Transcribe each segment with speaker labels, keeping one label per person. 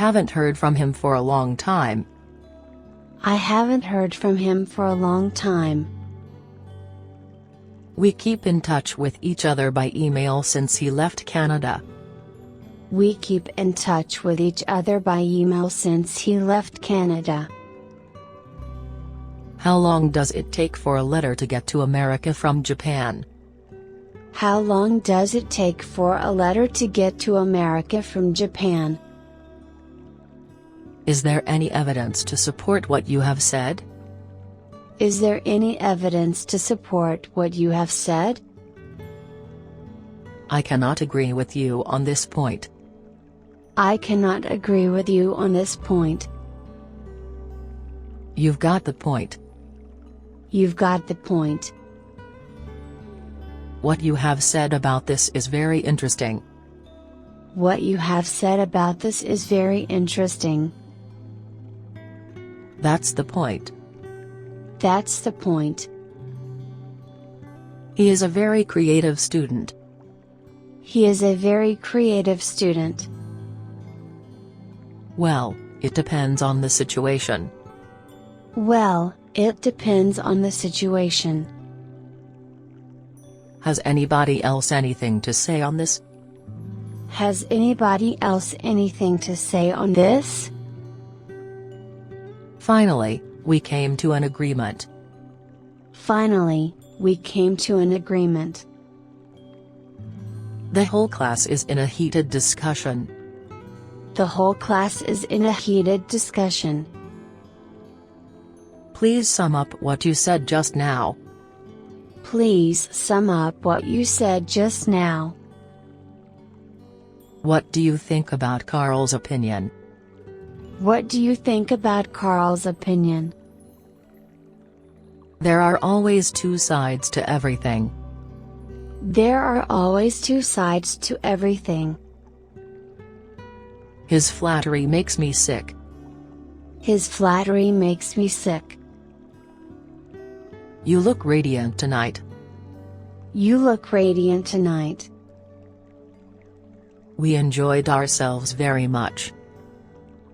Speaker 1: haven't heard from him for a long time.
Speaker 2: I haven't heard from him for a long time.
Speaker 1: We keep in touch with each other by email since he left Canada.
Speaker 2: We keep in touch with each other by email since he left Canada.
Speaker 1: How long does it take for a letter to get to America from Japan?
Speaker 2: How long does it take for a letter to get to America from Japan?
Speaker 1: Is there any evidence to support what you have said?
Speaker 2: Is there any evidence to support what you have said?
Speaker 1: I cannot agree with you on this point.
Speaker 2: I cannot agree with you on this point.
Speaker 1: You've got the point.
Speaker 2: You've got the point.
Speaker 1: What you have said about this is very interesting.
Speaker 2: What you have said about this is very interesting.
Speaker 1: That's the point.
Speaker 2: That's the point.
Speaker 1: He is a very creative student.
Speaker 2: He is a very creative student.
Speaker 1: Well, it depends on the situation.
Speaker 2: Well, it depends on the situation.
Speaker 1: Has anybody else anything to say on this?
Speaker 2: Has anybody else anything to say on this?
Speaker 1: Finally, we came to an agreement.
Speaker 2: Finally, we came to an agreement.
Speaker 1: The whole class is in a heated discussion.
Speaker 2: The whole class is in a heated discussion.
Speaker 1: Please sum up what you said just now.
Speaker 2: Please sum up what you said just now.
Speaker 1: What do you think about Carl's opinion?
Speaker 2: What do you think about Carl's opinion?
Speaker 1: There are always two sides to everything.
Speaker 2: There are always two sides to everything.
Speaker 1: His flattery makes me sick.
Speaker 2: His flattery makes me sick.
Speaker 1: You look radiant tonight.
Speaker 2: You look radiant tonight.
Speaker 1: We enjoyed ourselves very much.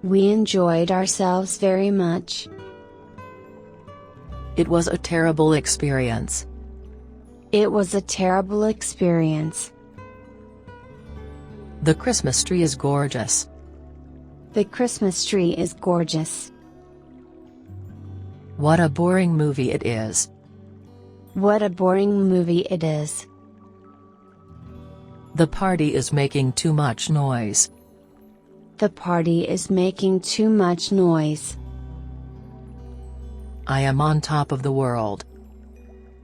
Speaker 2: We enjoyed ourselves very much.
Speaker 1: It was a terrible experience.
Speaker 2: It was a terrible experience.
Speaker 1: The Christmas tree is gorgeous.
Speaker 2: The Christmas tree is gorgeous.
Speaker 1: What a boring movie it is.
Speaker 2: What a boring movie it is.
Speaker 1: The party is making too much noise.
Speaker 2: The party is making too much noise.
Speaker 1: I am on top of the world.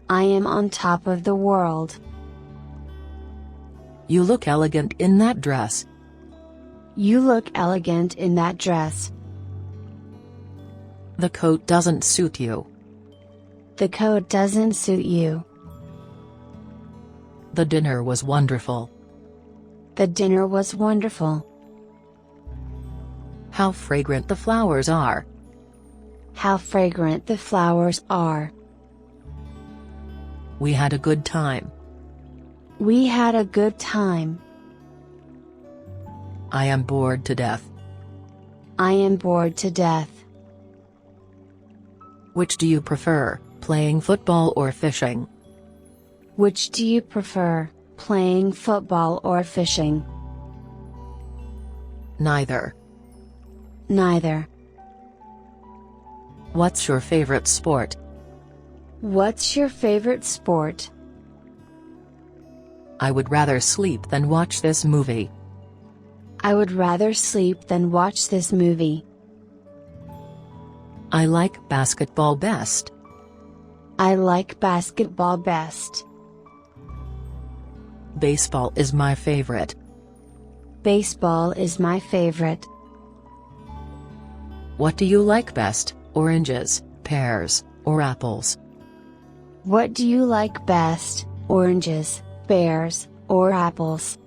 Speaker 2: I am on top of the world.
Speaker 1: You look elegant in that dress.
Speaker 2: You look elegant in that dress.
Speaker 1: The coat doesn't suit you.
Speaker 2: The coat doesn't suit you.
Speaker 1: The dinner was wonderful.
Speaker 2: The dinner was wonderful.
Speaker 1: How fragrant the flowers are.
Speaker 2: How fragrant the flowers are.
Speaker 1: We had a good time.
Speaker 2: We had a good time.
Speaker 1: I am bored to death.
Speaker 2: I am bored to death.
Speaker 1: Which do you prefer, playing football or fishing?
Speaker 2: Which do you prefer, playing football or fishing?
Speaker 1: Neither.
Speaker 2: Neither.
Speaker 1: What's your favorite sport?
Speaker 2: What's your favorite sport?
Speaker 1: I would rather sleep than watch this movie.
Speaker 2: I would rather sleep than watch this movie.
Speaker 1: I like basketball best.
Speaker 2: I like basketball best.
Speaker 1: Baseball is my favorite.
Speaker 2: Baseball is my favorite.
Speaker 1: What do you like best, oranges, pears, or apples?
Speaker 2: What do you like best, oranges, pears, or apples?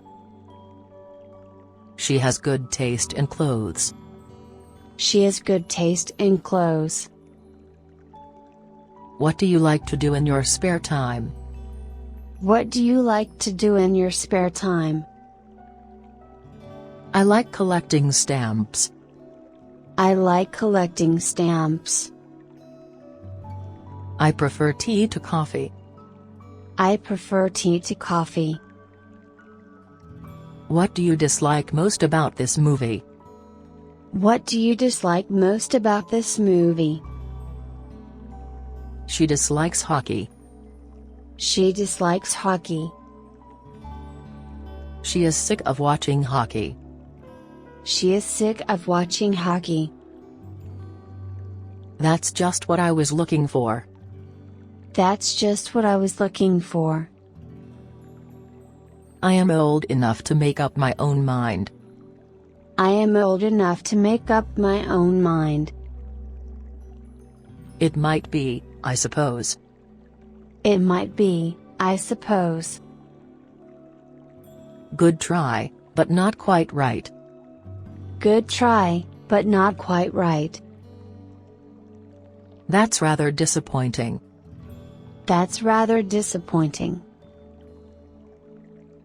Speaker 1: She has good taste in clothes.
Speaker 2: She has good taste in clothes.
Speaker 1: What do you like to do in your spare time?
Speaker 2: What do you like to do in your spare time?
Speaker 1: I like collecting stamps,
Speaker 2: I like collecting stamps.
Speaker 1: I prefer tea to coffee.
Speaker 2: I prefer tea to coffee.
Speaker 1: What do you dislike most about this movie?
Speaker 2: What do you dislike most about this movie?
Speaker 1: She dislikes hockey.
Speaker 2: She dislikes hockey.
Speaker 1: She is sick of watching hockey.
Speaker 2: She is sick of watching hockey.
Speaker 1: That's just what I was looking for.
Speaker 2: That's just what I was looking for.
Speaker 1: I am old enough to make up my own mind.
Speaker 2: I am old enough to make up my own mind.
Speaker 1: It might be, I suppose.
Speaker 2: It might be, I suppose.
Speaker 1: Good try, but not quite right.
Speaker 2: Good try, but not quite right.
Speaker 1: That's rather disappointing.
Speaker 2: That's rather disappointing.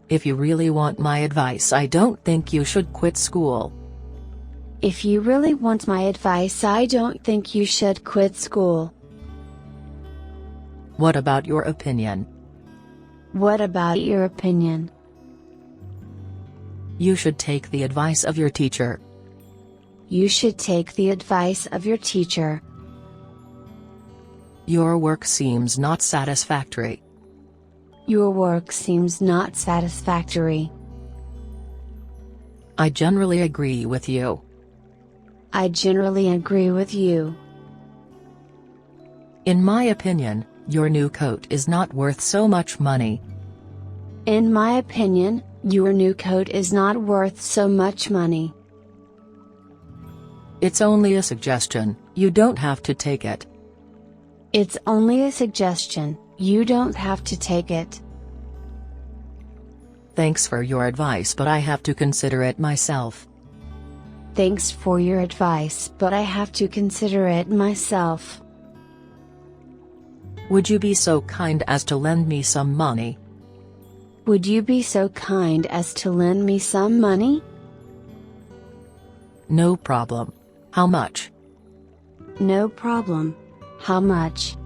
Speaker 1: If you really want my advice, I don't think you should quit school.
Speaker 2: If you really want my advice, I don't think you should quit school.
Speaker 1: What about your opinion?
Speaker 2: What about your opinion?
Speaker 1: You should take the advice of your teacher.
Speaker 2: You should take the advice of your teacher.
Speaker 1: Your work seems not satisfactory.
Speaker 2: Your work seems not satisfactory.
Speaker 1: I generally agree with you.
Speaker 2: I generally agree with you.
Speaker 1: In my opinion, your new coat is not worth so much money.
Speaker 2: In my opinion, your new coat is not worth so much money.
Speaker 1: It's only a suggestion, you don't have to take it.
Speaker 2: It's only a suggestion, you don't have to take it.
Speaker 1: Thanks for your advice, but I have to consider it myself.
Speaker 2: Thanks for your advice, but I have to consider it myself.
Speaker 1: Would you be so kind as to lend me some money?
Speaker 2: Would you be so kind as to lend me some money?
Speaker 1: No problem. How much?
Speaker 2: No problem. How much?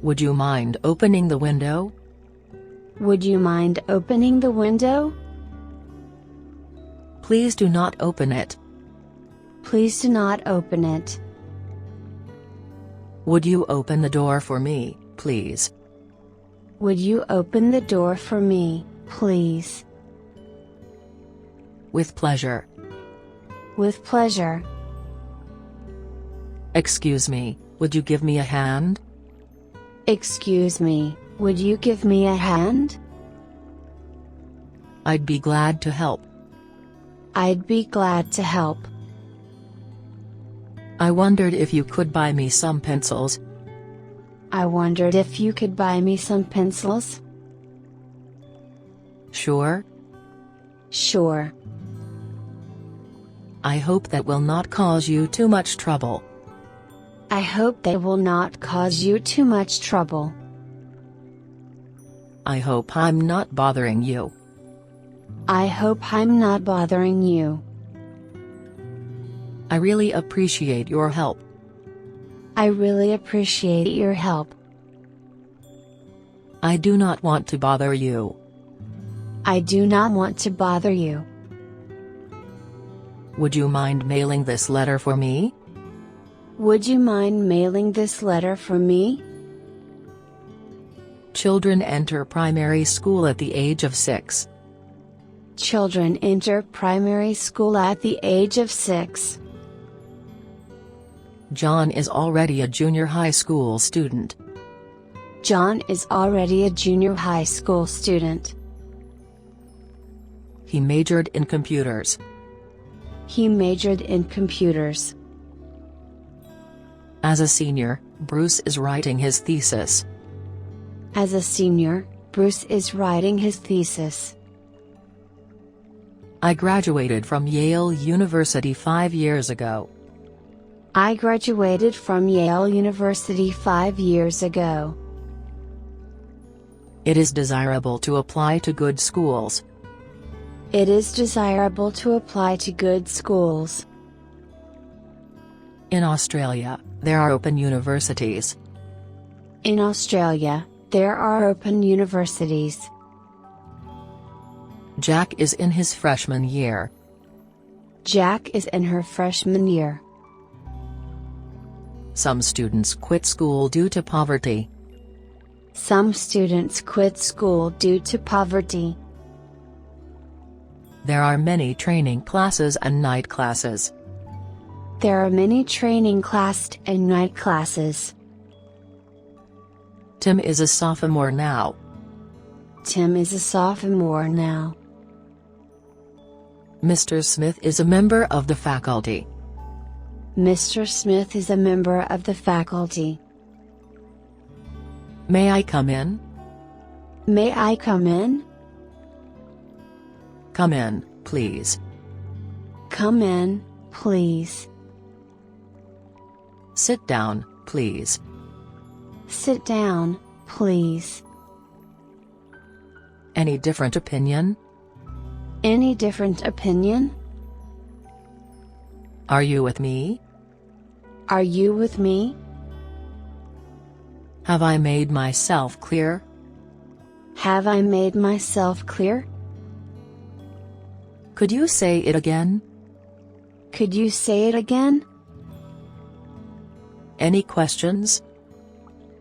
Speaker 1: Would you mind opening the window?
Speaker 2: Would you mind opening the window?
Speaker 1: Please do not open it.
Speaker 2: Please do not open it.
Speaker 1: Would you open the door for me, please?
Speaker 2: Would you open the door for me, please?
Speaker 1: With pleasure.
Speaker 2: With pleasure.
Speaker 1: Excuse me, would you give me a hand?
Speaker 2: Excuse me, would you give me a hand?
Speaker 1: I'd be glad to help.
Speaker 2: I'd be glad to help.
Speaker 1: I wondered if you could buy me some pencils.
Speaker 2: I wondered if you could buy me some pencils.
Speaker 1: Sure?
Speaker 2: Sure.
Speaker 1: I hope that will not cause you too much trouble.
Speaker 2: I hope they will not cause you too much trouble.
Speaker 1: I hope I'm not bothering you.
Speaker 2: I hope I'm not bothering you.
Speaker 1: I really appreciate your help.
Speaker 2: I really appreciate your help.
Speaker 1: I do not want to bother you.
Speaker 2: I do not want to bother you.
Speaker 1: Would you mind mailing this letter for me?
Speaker 2: Would you mind mailing this letter for me?
Speaker 1: Children enter primary school at the age of 6.
Speaker 2: Children enter primary school at the age of 6.
Speaker 1: John is already a junior high school student.
Speaker 2: John is already a junior high school student.
Speaker 1: He majored in computers.
Speaker 2: He majored in computers.
Speaker 1: As a senior, Bruce is writing his thesis.
Speaker 2: As a senior, Bruce is writing his thesis.
Speaker 1: I graduated from Yale University 5 years ago.
Speaker 2: I graduated from Yale University 5 years ago.
Speaker 1: It is desirable to apply to good schools.
Speaker 2: It is desirable to apply to good schools.
Speaker 1: In Australia, there are open universities.
Speaker 2: In Australia, there are open universities.
Speaker 1: Jack is in his freshman year.
Speaker 2: Jack is in her freshman year.
Speaker 1: Some students quit school due to poverty.
Speaker 2: Some students quit school due to poverty.
Speaker 1: There are many training classes and night classes.
Speaker 2: There are many training classes and night classes.
Speaker 1: Tim is a sophomore now.
Speaker 2: Tim is a sophomore now.
Speaker 1: Mr. Smith is a member of the faculty.
Speaker 2: Mr. Smith is a member of the faculty.
Speaker 1: May I come in?
Speaker 2: May I come in?
Speaker 1: Come in, please.
Speaker 2: Come in, please.
Speaker 1: Sit down, please.
Speaker 2: Sit down, please.
Speaker 1: Any different opinion?
Speaker 2: Any different opinion?
Speaker 1: Are you with me?
Speaker 2: Are you with me?
Speaker 1: Have I made myself clear?
Speaker 2: Have I made myself clear?
Speaker 1: Could you say it again?
Speaker 2: Could you say it again?
Speaker 1: Any questions?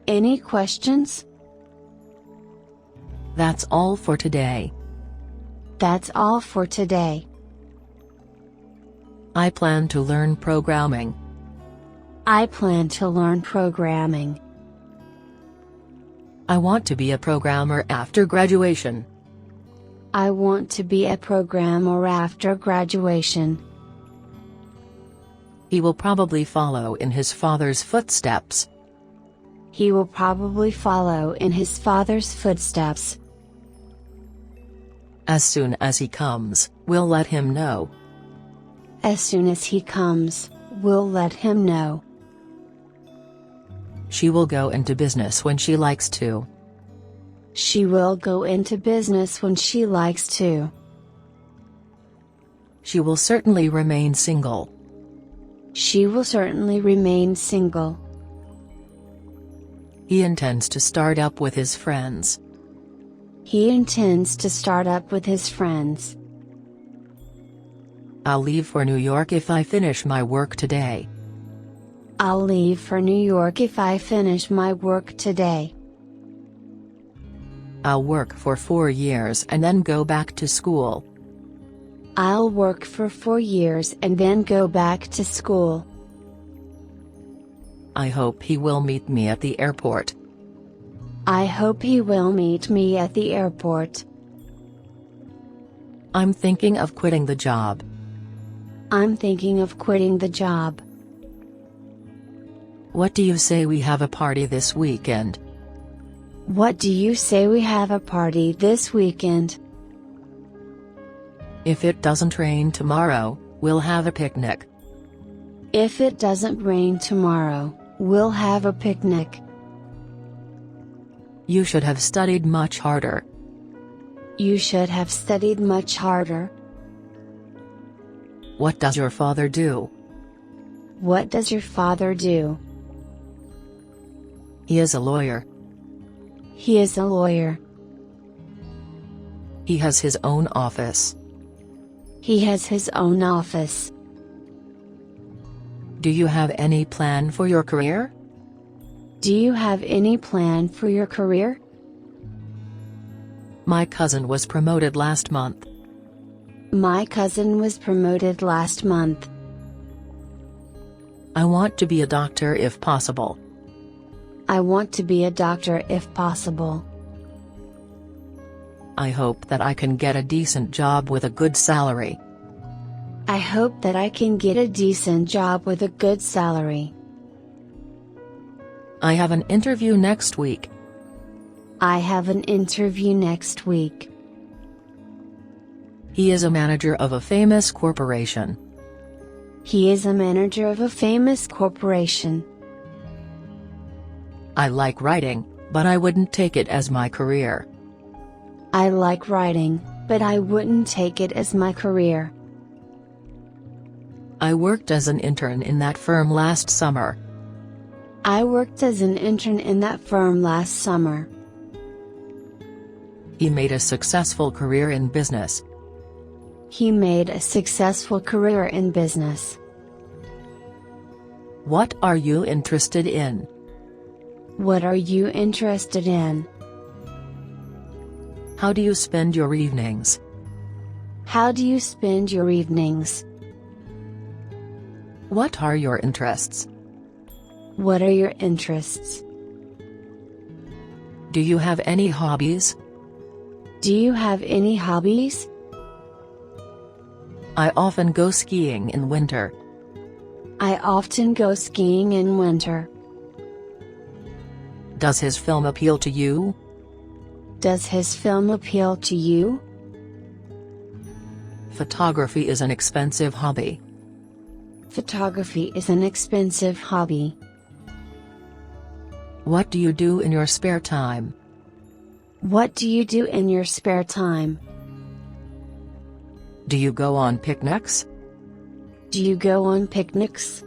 Speaker 2: Any questions?
Speaker 1: That's all for today.
Speaker 2: That's all for today.
Speaker 1: I plan to learn programming.
Speaker 2: I plan to learn programming.
Speaker 1: I want to be a programmer after graduation.
Speaker 2: I want to be a programmer after graduation.
Speaker 1: He will probably follow in his father's footsteps.
Speaker 2: He will probably follow in his father's footsteps.
Speaker 1: As soon as he comes, we'll let him know.
Speaker 2: As soon as he comes, we'll let him know.
Speaker 1: She will go into business when she likes to.
Speaker 2: She will go into business when she likes to.
Speaker 1: She will certainly remain single.
Speaker 2: She will certainly remain single.
Speaker 1: He intends to start up with his friends.
Speaker 2: He intends to start up with his friends.
Speaker 1: I'll leave for New York if I finish my work today.
Speaker 2: I'll leave for New York if I finish my work today.
Speaker 1: I'll work for 4 years and then go back to school.
Speaker 2: I'll work for 4 years and then go back to school.
Speaker 1: I hope he will meet me at the airport.
Speaker 2: I hope he will meet me at the airport.
Speaker 1: I'm thinking of quitting the job.
Speaker 2: I'm thinking of quitting the job.
Speaker 1: What do you say we have a party this weekend?
Speaker 2: What do you say we have a party this weekend?
Speaker 1: If it doesn't rain tomorrow, we'll have a picnic.
Speaker 2: If it doesn't rain tomorrow, we'll have a picnic.
Speaker 1: You should have studied much harder.
Speaker 2: You should have studied much harder.
Speaker 1: What does your father do?
Speaker 2: What does your father do?
Speaker 1: He is a lawyer.
Speaker 2: He is a lawyer.
Speaker 1: He has his own office.
Speaker 2: He has his own office.
Speaker 1: Do you have any plan for your career?
Speaker 2: Do you have any plan for your career?
Speaker 1: My cousin was promoted last month.
Speaker 2: My cousin was promoted last month.
Speaker 1: I want to be a doctor if possible.
Speaker 2: I want to be a doctor if possible.
Speaker 1: I hope that I can get a decent job with a good salary.
Speaker 2: I hope that I can get a decent job with a good salary.
Speaker 1: I have an interview next week.
Speaker 2: I have an interview next week.
Speaker 1: He is a manager of a famous corporation.
Speaker 2: He is a manager of a famous corporation.
Speaker 1: I like writing, but I wouldn't take it as my career.
Speaker 2: I like writing, but I wouldn't take it as my career.
Speaker 1: I worked as an intern in that firm last summer.
Speaker 2: I worked as an intern in that firm last summer.
Speaker 1: He made a successful career in business.
Speaker 2: He made a successful career in business.
Speaker 1: What are you interested in?
Speaker 2: What are you interested in?
Speaker 1: How do you spend your evenings?
Speaker 2: How do you spend your evenings?
Speaker 1: What are your interests?
Speaker 2: What are your interests?
Speaker 1: Do you have any hobbies?
Speaker 2: Do you have any hobbies?
Speaker 1: I often go skiing in winter.
Speaker 2: I often go skiing in winter.
Speaker 1: Does his film appeal to you?
Speaker 2: Does his film appeal to you?
Speaker 1: Photography is an expensive hobby.
Speaker 2: Photography is an expensive hobby.
Speaker 1: What do you do in your spare time?
Speaker 2: What do you do in your spare time?
Speaker 1: Do you go on picnics?
Speaker 2: Do you go on picnics?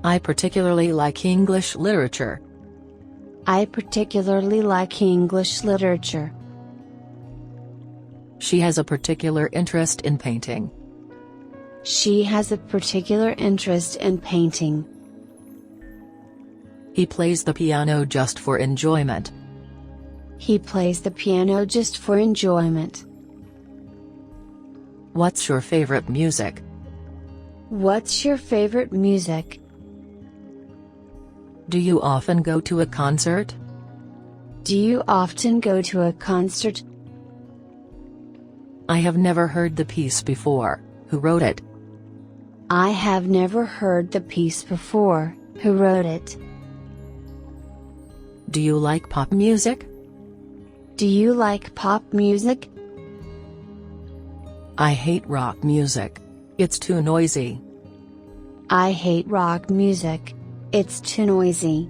Speaker 1: I particularly like English literature.
Speaker 2: I particularly like English literature.
Speaker 1: She has a particular interest in painting.
Speaker 2: She has a particular interest in painting.
Speaker 1: He plays the piano just for enjoyment.
Speaker 2: He plays the piano just for enjoyment.
Speaker 1: What's your favorite music?
Speaker 2: What's your favorite music?
Speaker 1: Do you often go to a concert?
Speaker 2: Do you often go to a concert?
Speaker 1: I have never heard the piece before. Who wrote it?
Speaker 2: I have never heard the piece before. Who wrote it?
Speaker 1: Do you like pop music?
Speaker 2: Do you like pop music?
Speaker 1: I hate rock music. It's too noisy.
Speaker 2: I hate rock music. It's too noisy.